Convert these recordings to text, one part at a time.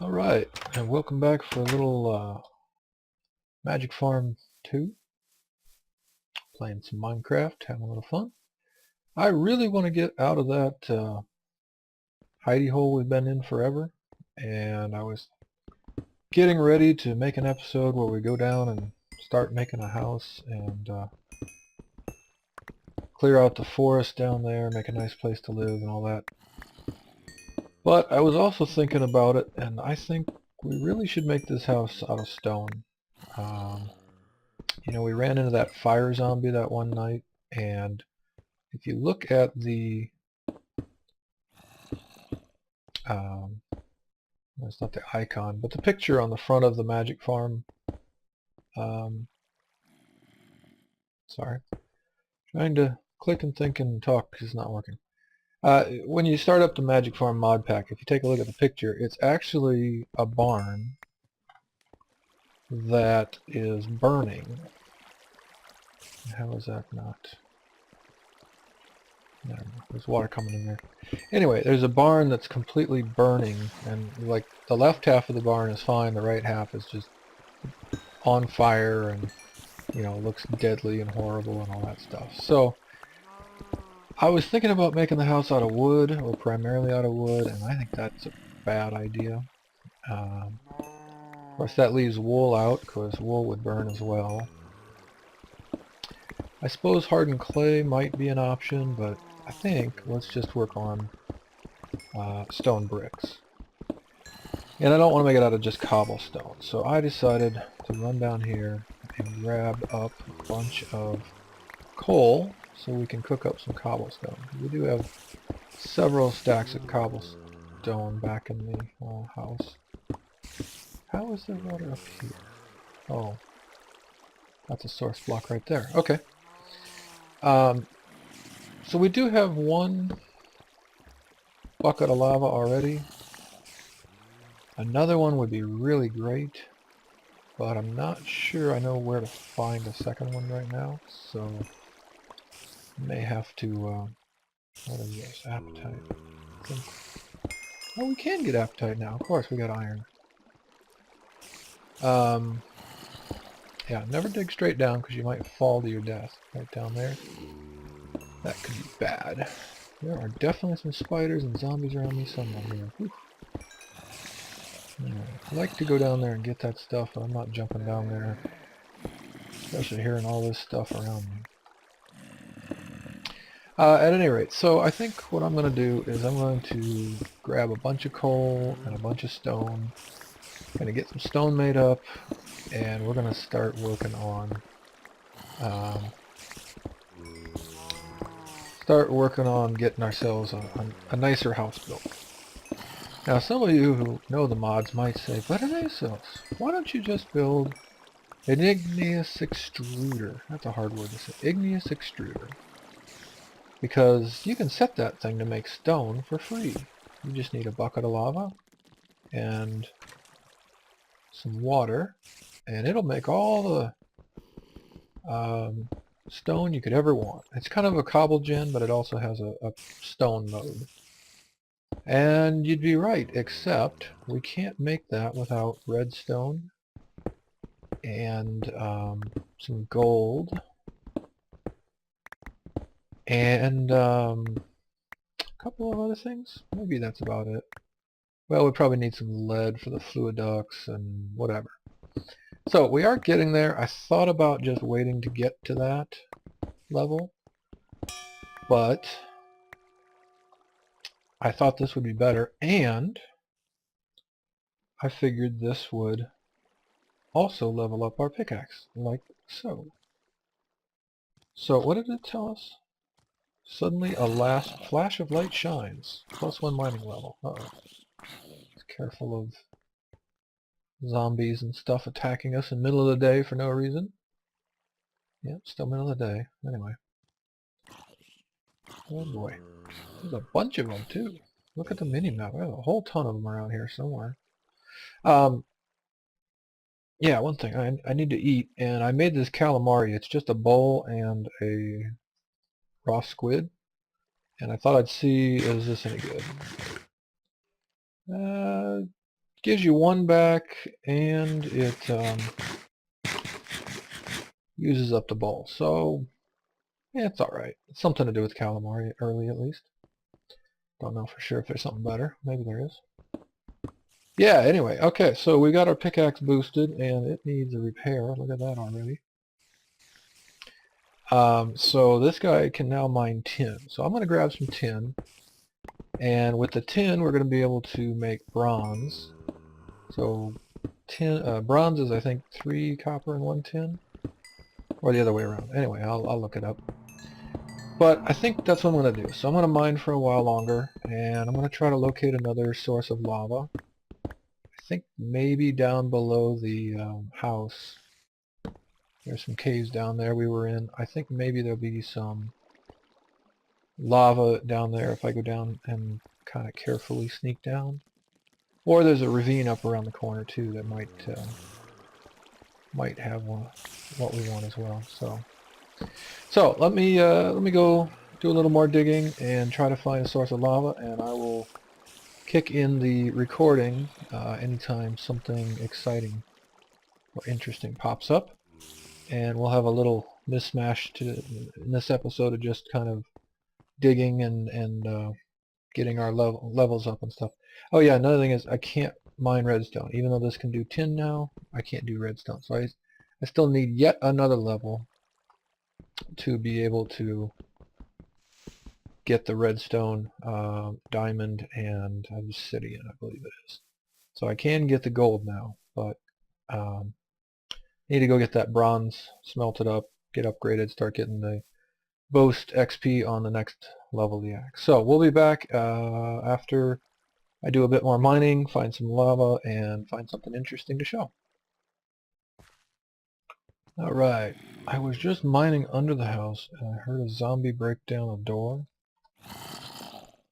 Alright, and welcome back for a little Magic Farm 2. Playing some Minecraft, having a little fun. I really want to get out of that hidey hole we've been in forever, and I was getting ready to make an episode where we go down and start making a house and clear out the forest down there, make a nice place to live and all that. But I was also thinking about it, and I think we really should make this house out of stone. Um, You know, we ran into that fire zombie that one night, and if you look at the, um, it's not the icon, but the picture on the front of the Magic Farm, um, sorry, trying to click and think and talk is not working. When you start up the Magic Farm mod pack, if you take a look at the picture, it's actually a barn that is burning. How is that not? No, there's water coming in there. Anyway, there's a barn that's completely burning, and like the left half of the barn is fine, the right half is just on fire and, you know, looks deadly and horrible and all that stuff. So I was thinking about making the house out of wood, or primarily out of wood, and I think that's a bad idea. Of course that leaves wool out, because wool would burn as well. I suppose hardened clay might be an option, but I think let's just work on stone bricks. And I don't want to make it out of just cobblestone. So I decided to run down here and grab up a bunch of coal so we can cook up some cobblestone. We do have several stacks of cobblestone back in the house. How is there water up here? Oh, that's a source block right there. Okay. So we do have one bucket of lava already. Another one would be really great, but I'm not sure I know where to find a second one right now, so may have to, what is this, appetite? Oh, we can get appetite now, of course, we got iron. Yeah, never dig straight down because you might fall to your death right down there. That could be bad. There are definitely some spiders and zombies around me somewhere here. Whew. I'd like to go down there and get that stuff, but I'm not jumping down there, especially hearing all this stuff around me. At any rate, so I think what I'm going to do is I'm going to grab a bunch of coal and a bunch of stone, going to get some stone made up, and we're going to start working on getting ourselves a nicer house built. Now, some of you who know the mods might say, but Anasos, why don't you just build an igneous extruder? That's a hard word to say. Igneous extruder. Because you can set that thing to make stone for free. You just need a bucket of lava and some water, and it'll make all the stone you could ever want. It's kind of a cobble gen, but it also has a stone mode. And you'd be right, except we can't make that without redstone and some gold and a couple of other things. Maybe that's about it. Well, we probably need some lead for the fluid ducts and whatever. So we are getting there. I thought about just waiting to get to that level, but I thought this would be better, and I figured this would also level up our pickaxe, like so. So what did it tell us? Suddenly a last flash of light shines. +1 mining level. Uh-oh. Be careful of zombies and stuff attacking us in the middle of the day for no reason. Yep, still middle of the day. Anyway. Oh boy. There's a bunch of them too. Look at the mini-map. There's a whole ton of them around here somewhere. Yeah, one thing. I need to eat, and I made this calamari. It's just a bowl and a raw squid. And I thought I'd see, is this any good? gives you one back, and it uses up the bowl. So yeah, it's alright. It's something to do with calamari early at least. Don't know for sure if there's something better. Maybe there is. Yeah, anyway, okay, so we got our pickaxe boosted, and it needs a repair. Look at that already. So this guy can now mine tin. So I'm going to grab some tin, and with the tin we're going to be able to make bronze. So tin, bronze is I think 3 copper and 1 tin, or the other way around. Anyway, I'll look it up. But I think that's what I'm going to do. So I'm going to mine for a while longer, and I'm going to try to locate another source of lava. I think maybe down below the house. There's some caves down there we were in. I think maybe there'll be some lava down there if I go down and kind of carefully sneak down. Or there's a ravine up around the corner too that might have what we want as well. So let me go do a little more digging and try to find a source of lava, and I will kick in the recording anytime something exciting or interesting pops up. And we'll have a little mismatch in this episode of just kind of digging and getting our levels up and stuff. Oh yeah, another thing is I can't mine redstone. Even though this can do tin now, I can't do redstone. So I still need yet another level to be able to get the redstone, diamond, and obsidian, I believe it is. So I can get the gold now, but need to go get that bronze smelted up, get upgraded, start getting the boost XP on the next level of the axe. So we'll be back after I do a bit more mining, find some lava, and find something interesting to show. Alright, I was just mining under the house and I heard a zombie break down a door.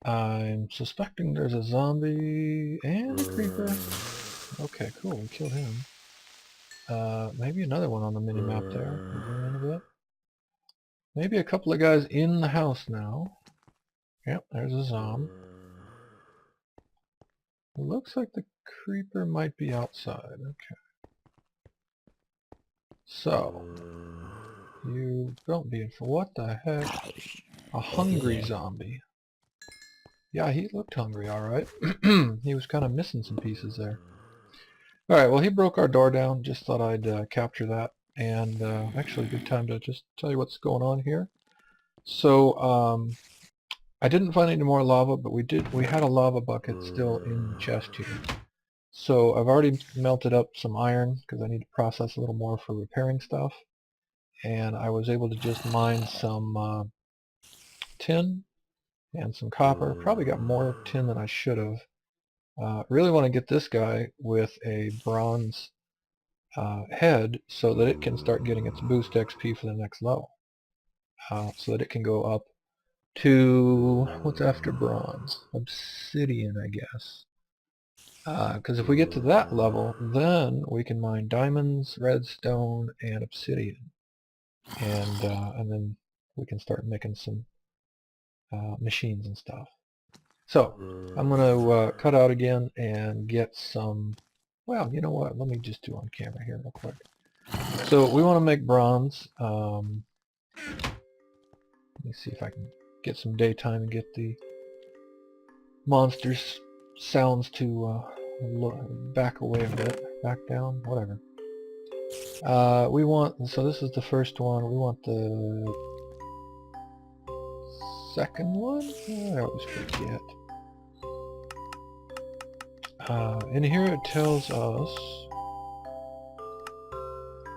I'm suspecting there's a zombie and a creeper. Okay, cool, we killed him. Maybe another one on the mini-map there. We'll zoom in a bit. Maybe a couple of guys in the house now. Yep, there's a zombie. It looks like the creeper might be outside. Okay. So, you don't be in for what the heck? A hungry zombie. Yeah, he looked hungry, alright. He was kind of missing some pieces there. Alright, well he broke our door down. Just thought I'd capture that. And actually good time to just tell you what's going on here. So, I didn't find any more lava, but we had a lava bucket still in the chest here. So I've already melted up some iron because I need to process a little more for repairing stuff. And I was able to just mine some tin and some copper. Probably got more tin than I should have. Really want to get this guy with a bronze head so that it can start getting its boost XP for the next level. So that it can go up to, what's after bronze? Obsidian, I guess. Because if we get to that level, then we can mine diamonds, redstone, and obsidian. And then we can start making some machines and stuff. So, I'm going to cut out again and get some, well, you know what, let me just do on camera here real quick. So, we want to make bronze. Let me see if I can get some daytime and get the monsters' sounds to back away a bit, back down, whatever. We want, so this is the first one, we want the second one? I always forget. In here it tells us,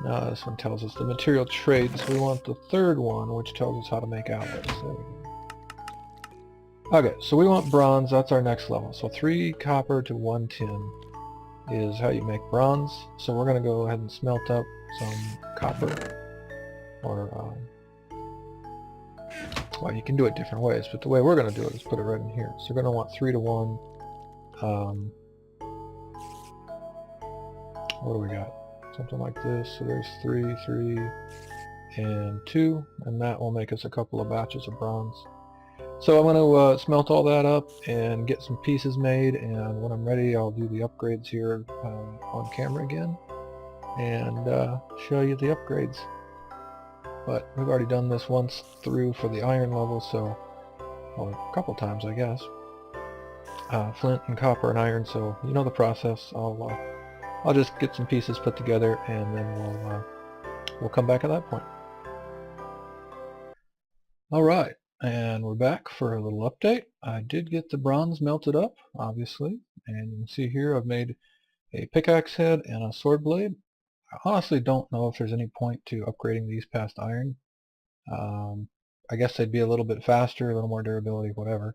no, this one tells us the material trades. We want the third one, which tells us how to make alloys. There we go. Okay, so we want bronze, that's our next level. So 3 copper to 1 tin is how you make bronze. So we're going to go ahead and smelt up some copper. Or, well, you can do it different ways, but the way we're going to do it is put it right in here. So we're going to want 3 to 1. What do we got? Something like this. So there's 3, 3, and 2, and that will make us a couple of batches of bronze. So I'm going to smelt all that up and get some pieces made, and when I'm ready I'll do the upgrades here on camera again and show you the upgrades. But we've already done this once through for the iron level, so, well, a couple times I guess. Flint and copper and iron, so you know the process. I'll just get some pieces put together and then we'll come back at that point. Alright, and we're back for a little update. I did get the bronze melted up, obviously, and you can see here I've made a pickaxe head and a sword blade. I honestly don't know if there's any point to upgrading these past iron. I guess they'd be a little bit faster, a little more durability, whatever.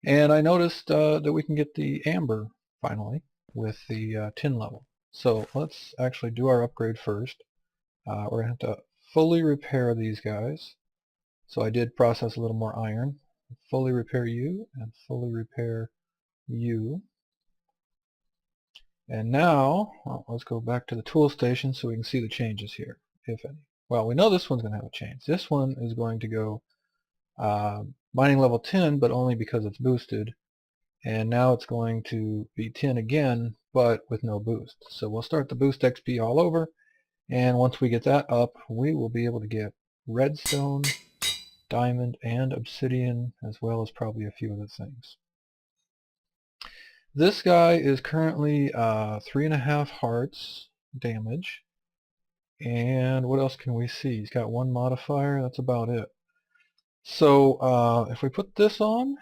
And I noticed that we can get the amber, finally, with the tin level. So let's actually do our upgrade first. We're going to have to fully repair these guys. So I did process a little more iron. Fully repair you, and fully repair you. And now, well, let's go back to the tool station so we can see the changes here, if any. Well, we know this one's going to have a change. This one is going to go mining level 10, but only because it's boosted. And now it's going to be 10 again, but with no boost. So we'll start the boost XP all over, and once we get that up, we will be able to get redstone, diamond, and obsidian, as well as probably a few other things. This guy is currently 3.5 hearts damage, and what else can we see? He's got 1 modifier, that's about it. So if we put this on,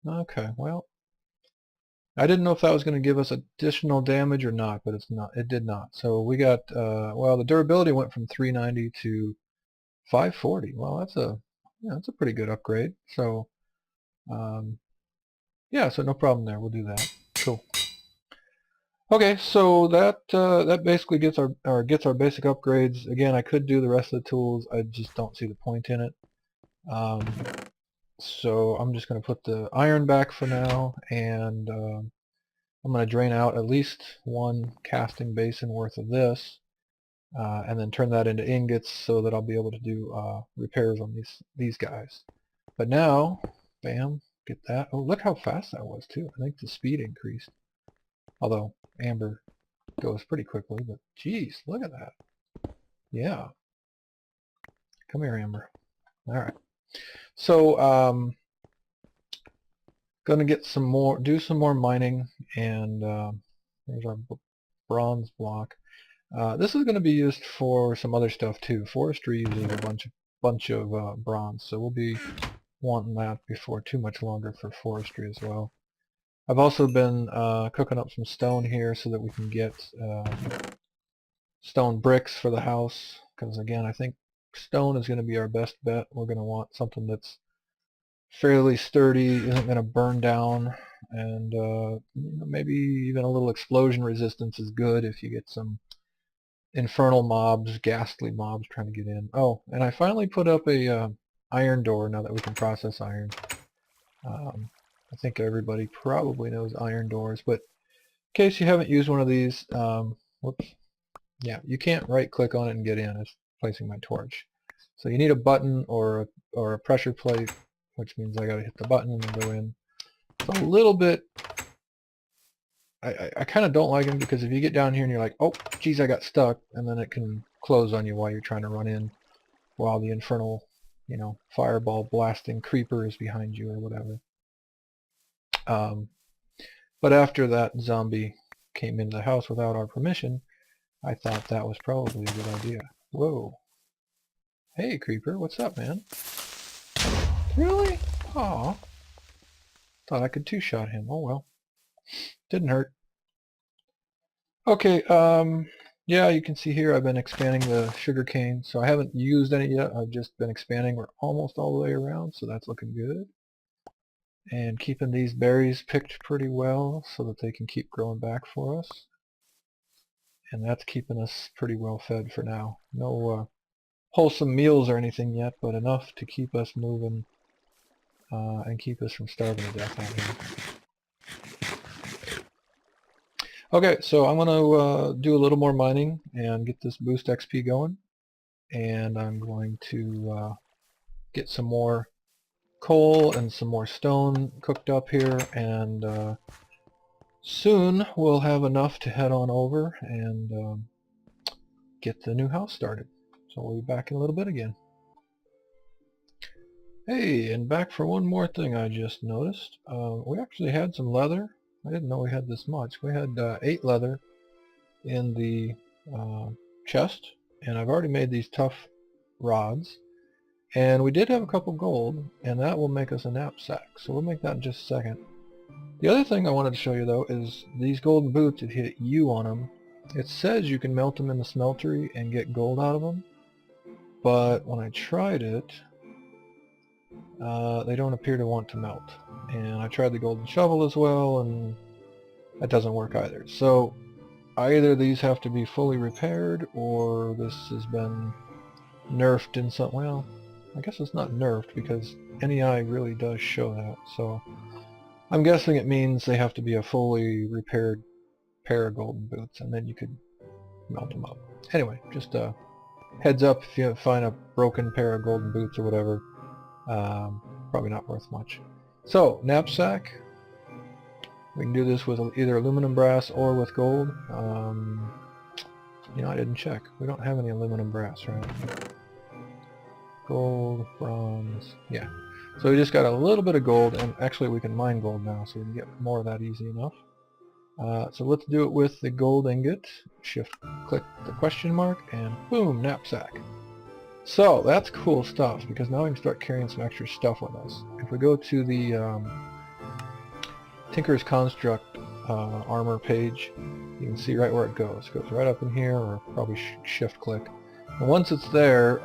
okay, well, I didn't know if that was going to give us additional damage or not, but it's not. It did not. So we got, well, the durability went from 390 to 540. Well, that's a pretty good upgrade. So, yeah, so no problem there. We'll do that. Cool. Okay, so that basically gets our basic upgrades. Again, I could do the rest of the tools. I just don't see the point in it. So I'm just going to put the iron back for now, and I'm going to drain out at least 1 casting basin worth of this, and then turn that into ingots so that I'll be able to do repairs on these guys. But now, bam, get that. Oh, look how fast that was too. I think the speed increased. Although amber goes pretty quickly, but geez, look at that. Yeah. Come here, amber. All right. So gonna get some more, do some more mining, and there's our bronze block. This is going to be used for some other stuff too. Forestry uses a bunch of bronze, so we'll be wanting that before too much longer for forestry as well. I've also been cooking up some stone here so that we can get stone bricks for the house, because again, I think stone is going to be our best bet. We're going to want something that's fairly sturdy, isn't going to burn down, and maybe even a little explosion resistance is good if you get some infernal mobs, ghastly mobs trying to get in. Oh, and I finally put up a iron door now that we can process iron. I think everybody probably knows iron doors, but in case you haven't used one of these, whoops, yeah, you can't right-click on it and get in. It's placing my torch. So you need a button or a pressure plate, which means I got to hit the button and then go in. It's a little bit. I kind of don't like them because if you get down here and you're like, oh, geez, I got stuck, and then it can close on you while you're trying to run in, while the infernal, fireball blasting creeper is behind you or whatever. But after that zombie came into the house without our permission, I thought that was probably a good idea. Whoa. Hey, creeper, what's up, man? Really? Aw. Thought I could two-shot him. Oh, well. Didn't hurt. Okay, yeah, you can see here I've been expanding the sugarcane, so I haven't used any yet. I've just been expanding. We're almost all the way around, so that's looking good. And keeping these berries picked pretty well so that they can keep growing back for us. And that's keeping us pretty well fed for now. No wholesome meals or anything yet, but enough to keep us moving and keep us from starving to death out here. Okay, so I'm going to do a little more mining and get this boost XP going, and I'm going to get some more coal and some more stone cooked up here, and soon we'll have enough to head on over and get the new house started. So we'll be back in a little bit again. Hey, and back for one more thing I just noticed. We actually had some leather. I didn't know we had this much. We had 8 leather in the chest, and I've already made these tough rods. And we did have a couple gold, and that will make us a knapsack. So we'll make that in just a second. The other thing I wanted to show you though is these golden boots, if you hit U on them, it says you can melt them in the smeltery and get gold out of them. But when I tried it, they don't appear to want to melt. And I tried the golden shovel as well, and that doesn't work either. So either these have to be fully repaired, or this has been nerfed in some... well, I guess it's not nerfed because NEI really does show that. So I'm guessing it means they have to be a fully repaired pair of golden boots, and then you could melt them up. Anyway, just a heads up if you find a broken pair of golden boots or whatever. Probably not worth much. So, knapsack. We can do this with either aluminum brass or with gold. You know, I didn't check. We don't have any aluminum brass, right? Gold, bronze, yeah. So we just got a little bit of gold, and actually we can mine gold now, so we can get more of that easy enough. So let's do it with the gold ingot. Shift click the question mark, and boom, knapsack. So that's cool stuff, because now we can start carrying some extra stuff with us. If we go to the Tinker's Construct armor page, you can see right where it goes. It goes right up in here, or probably shift click. And once it's there,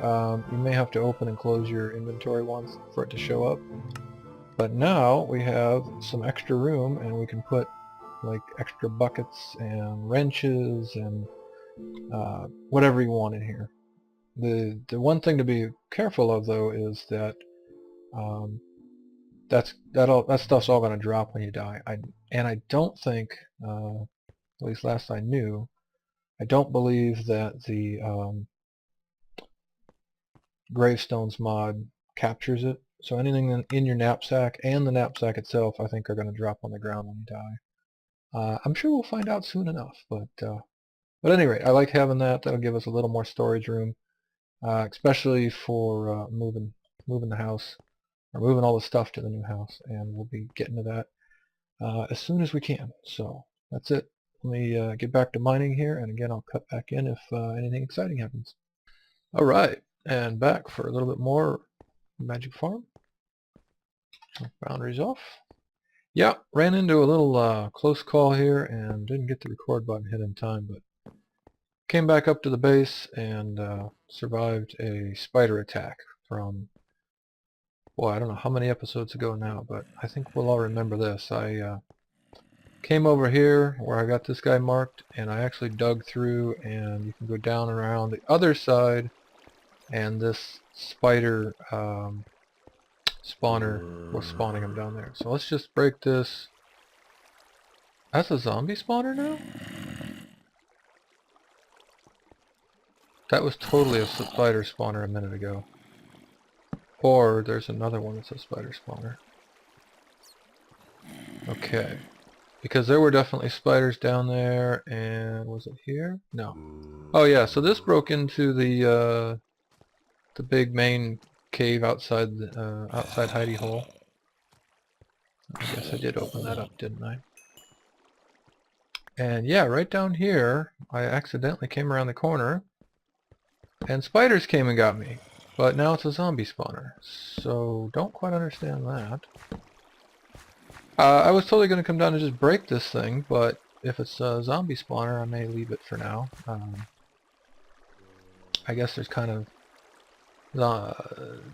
you may have to open and close your inventory once for it to show up. But now we have some extra room, and we can put like extra buckets and wrenches and whatever you want in here. The one thing to be careful of though is that that stuff's all going to drop when you die. I don't think, at least last I knew, I don't believe that the gravestones mod captures it. So anything in your knapsack and the knapsack itself, I think, are going to drop on the ground when you die. I'm sure we'll find out soon enough, but at any rate, I like having that. That'll give us a little more storage room, especially for moving the house, or moving all the stuff to the new house, and we'll be getting to that as soon as we can. So that's it. Let me get back to mining here, and again I'll cut back in if anything exciting happens. Alright, and back for a little bit more Magic Farm. Boundaries off. Yeah, ran into a little close call here and didn't get the record button hit in time, but came back up to the base and survived a spider attack from, boy, I don't know how many episodes ago now, but I think we'll all remember this. I came over here where I got this guy marked, and I actually dug through, and you can go down around the other side, and this spider spawner was spawning them down there. So let's just break this. That's a zombie spawner now? That was totally a spider spawner a minute ago. Or there's another one that's a spider spawner. Okay. Because there were definitely spiders down there, and was it here? No. Oh yeah, so this broke into the big main cave outside the outside hidey hole. I guess I did open that up, didn't I? And yeah, right down here, I accidentally came around the corner, and spiders came and got me. But now it's a zombie spawner, so don't quite understand that. I was totally going to come down and just break this thing, but if it's a zombie spawner, I may leave it for now. I guess there's kind of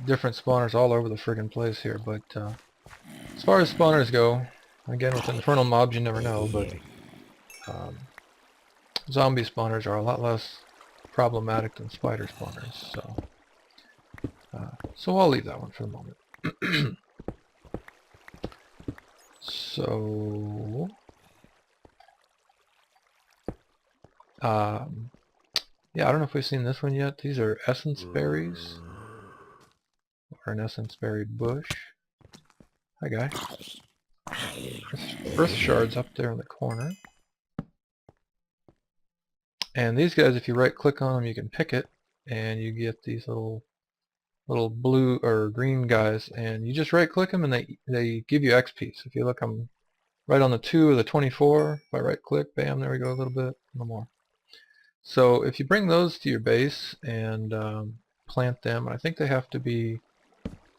different spawners all over the friggin' place here, but as far as spawners go, again with infernal mobs you never know, but zombie spawners are a lot less problematic than spider spawners, so I'll leave that one for the moment. So yeah, I don't know if we've seen this one yet. These are essence berries, or an essence berry bush. Hi, guy. There's earth shards up there in the corner. And these guys, if you right-click on them, you can pick it, and you get these little blue or green guys, and you just right-click them, and they give you XP. So if you look, I'm right on the 2 or the 24. If I right-click, bam, there we go, a little bit, no more. So if you bring those to your base and plant them, I think they have to be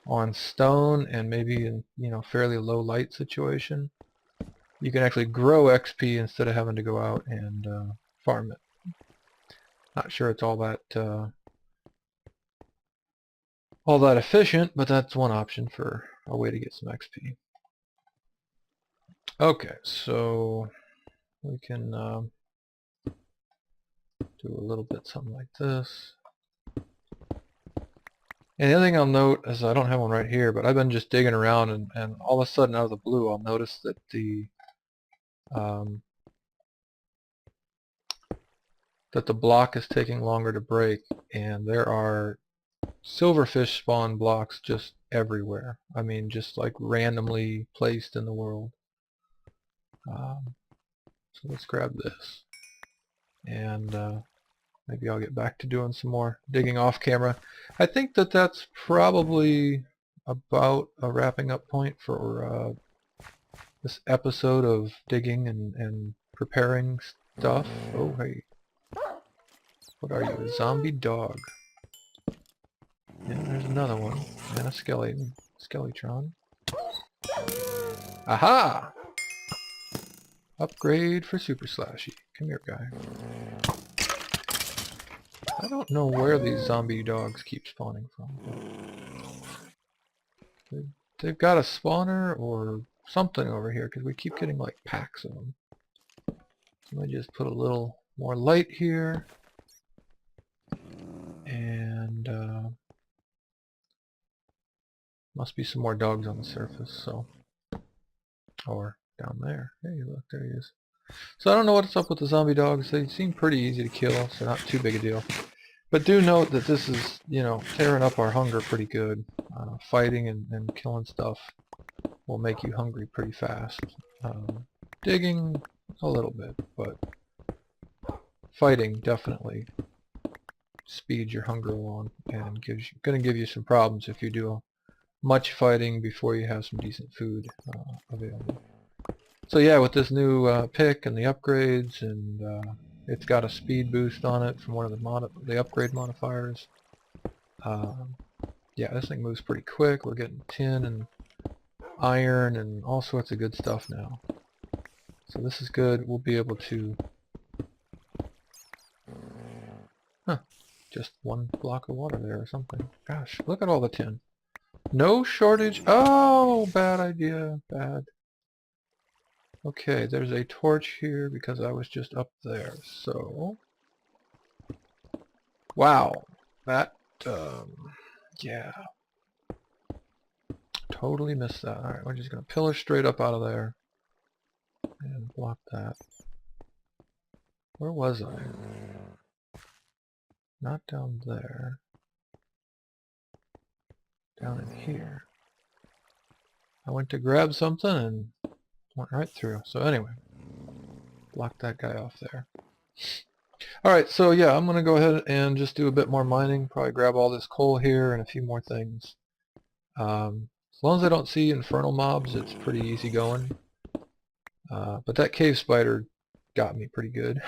on stone and maybe in fairly low light situation. You can actually grow XP instead of having to go out and farm it. Not sure it's all that efficient, but that's one option for a way to get some XP. Okay, so we can do a little bit something like this. And the other thing I'll note is I don't have one right here, but I've been just digging around, and all of a sudden out of the blue I'll notice that the block is taking longer to break, and there are silverfish spawn blocks just everywhere. I mean, just like randomly placed in the world. So let's grab this, and maybe I'll get back to doing some more digging off camera. I think that that's probably about a wrapping up point for this episode of digging and preparing stuff. Oh, hey. What are you, a zombie dog? Yeah, there's another one. And a Skeletron. Aha! Upgrade for Super Slashy. Come here, guy. I don't know where these zombie dogs keep spawning from. They've got a spawner or something over here, because we keep getting like packs of them. So let me just put a little more light here. And must be some more dogs on the surface, so. Or down there. Hey, look, there he is. So I don't know what's up with the zombie dogs. They seem pretty easy to kill, so not too big a deal. But do note that this is, tearing up our hunger pretty good. Fighting and killing stuff will make you hungry pretty fast. Digging a little bit, but fighting definitely speeds your hunger along and going to give you some problems if you do much fighting before you have some decent food available. So yeah, with this new pick and the upgrades, and it's got a speed boost on it from one of the upgrade modifiers. Yeah, this thing moves pretty quick. We're getting tin and iron and all sorts of good stuff now. So this is good. We'll be able to... just one block of water there or something. Gosh, look at all the tin. No shortage. Oh, bad idea. Bad. Okay, there's a torch here because I was just up there, so... Wow. That, yeah. Totally missed that. Alright, we're just going to pillar straight up out of there. And block that. Where was I? Not down there. Down in here. I went to grab something and went right through. So anyway, block that guy off there. Alright, so yeah, I'm going to go ahead and just do a bit more mining. Probably grab all this coal here and a few more things. As long as I don't see infernal mobs, it's pretty easy going. But that cave spider got me pretty good.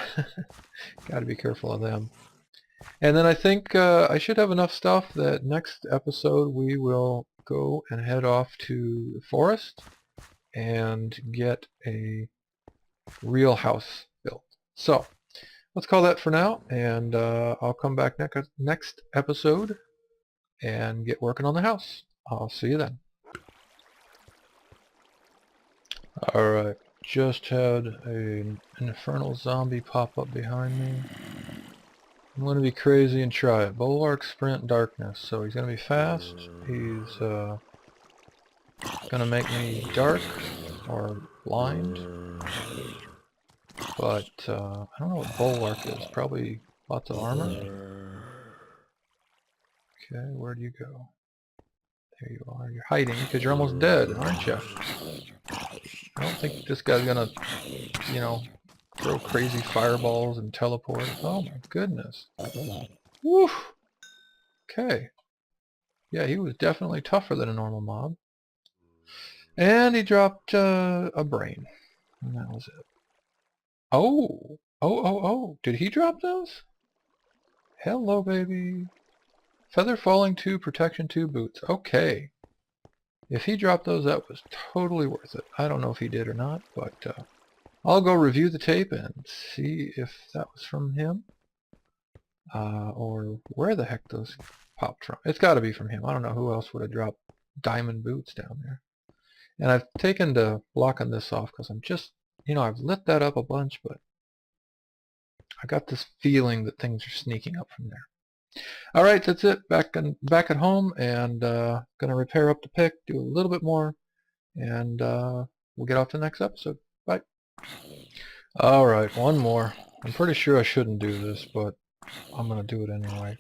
Got to be careful of them. And then I think I should have enough stuff that next episode we will go and head off to the forest and get a real house built. So let's call that for now, and I'll come back next episode and get working on the house. I'll see you then. Alright, just had an infernal zombie pop up behind me. I'm going to be crazy and try it. Bulwark, sprint, darkness. So he's going to be fast. He's going to make me dark or blind. But I don't know what bulwark is. Probably lots of armor. Okay, where do you go? There you are. You're hiding because you're almost dead, aren't you? I don't think this guy's gonna, you know, throw crazy fireballs and teleport. Oh my goodness. Woo! Okay. Yeah, he was definitely tougher than a normal mob. And he dropped a brain. And that was it. Oh! Oh! Did he drop those? Hello, baby. Feather falling 2, protection 2 boots. Okay. If he dropped those, that was totally worth it. I don't know if he did or not, but I'll go review the tape and see if that was from him. Or where the heck those popped from. It's got to be from him. I don't know who else would have dropped diamond boots down there. And I've taken to blocking this off because I'm just, I've lit that up a bunch, but I got this feeling that things are sneaking up from there. All right, that's it. Back at home, and gonna repair up the pick, do a little bit more, and we'll get off to the next episode. Bye. All right, one more. I'm pretty sure I shouldn't do this, but I'm gonna do it anyway.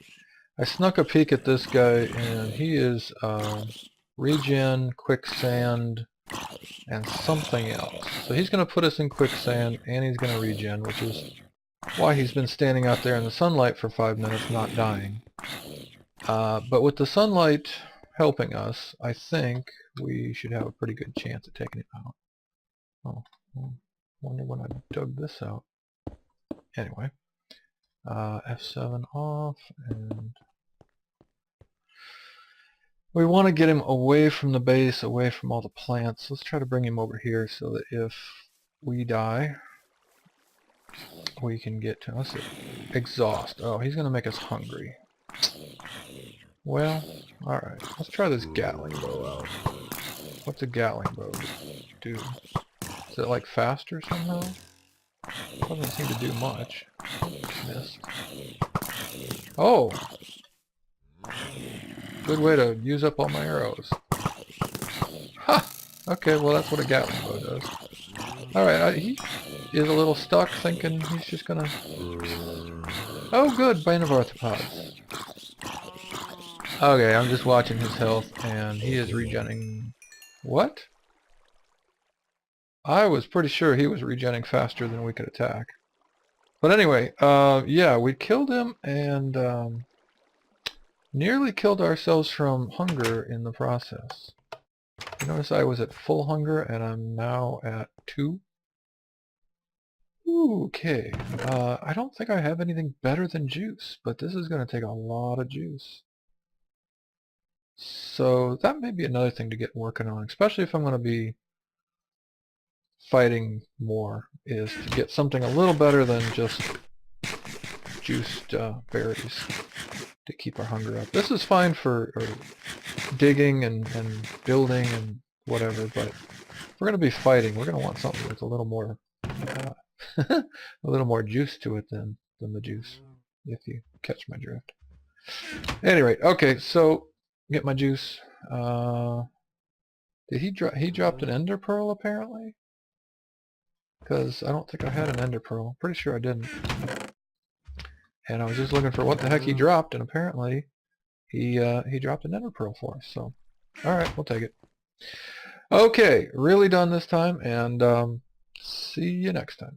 I snuck a peek at this guy, and he is regen, quicksand, and something else. So he's gonna put us in quicksand, and he's gonna regen, which is why he's been standing out there in the sunlight for 5 minutes not dying. But with the sunlight helping us, I think we should have a pretty good chance at taking it out. Oh, wonder when I dug this out. Anyway, F7 off, and we want to get him away from the base, away from all the plants. Let's try to bring him over here so that if we die, we can get to, let's see, exhaust. Oh, he's going to make us hungry. Well, alright, let's try this Gatling bow out. What's a Gatling bow do? Is it like faster somehow? Doesn't seem to do much. Missed. Oh! Good way to use up all my arrows. Ha! Okay, well that's what a Gatling bow does. Alright, he is a little stuck thinking he's just gonna... Oh good, Bane of Arthropods. Okay, I'm just watching his health, and he is regenning... What? I was pretty sure he was regenning faster than we could attack. But anyway, yeah, we killed him, and nearly killed ourselves from hunger in the process. You notice I was at full hunger, and I'm now at 2. Okay, I don't think I have anything better than juice, but this is going to take a lot of juice. So that may be another thing to get working on, especially if I'm going to be fighting more, is to get something a little better than just juiced berries to keep our hunger up. This is fine for digging and building and whatever, but if we're going to be fighting, we're going to want something with a little more a little more juice to it than the juice, if you catch my drift. At any rate, okay, so get my juice. Did he dropped an ender pearl apparently? Because I don't think I had an ender pearl. Pretty sure I didn't. And I was just looking for what the heck he dropped, and apparently he dropped an ender pearl for us. So, all right, we'll take it. Okay, really done this time, and see you next time.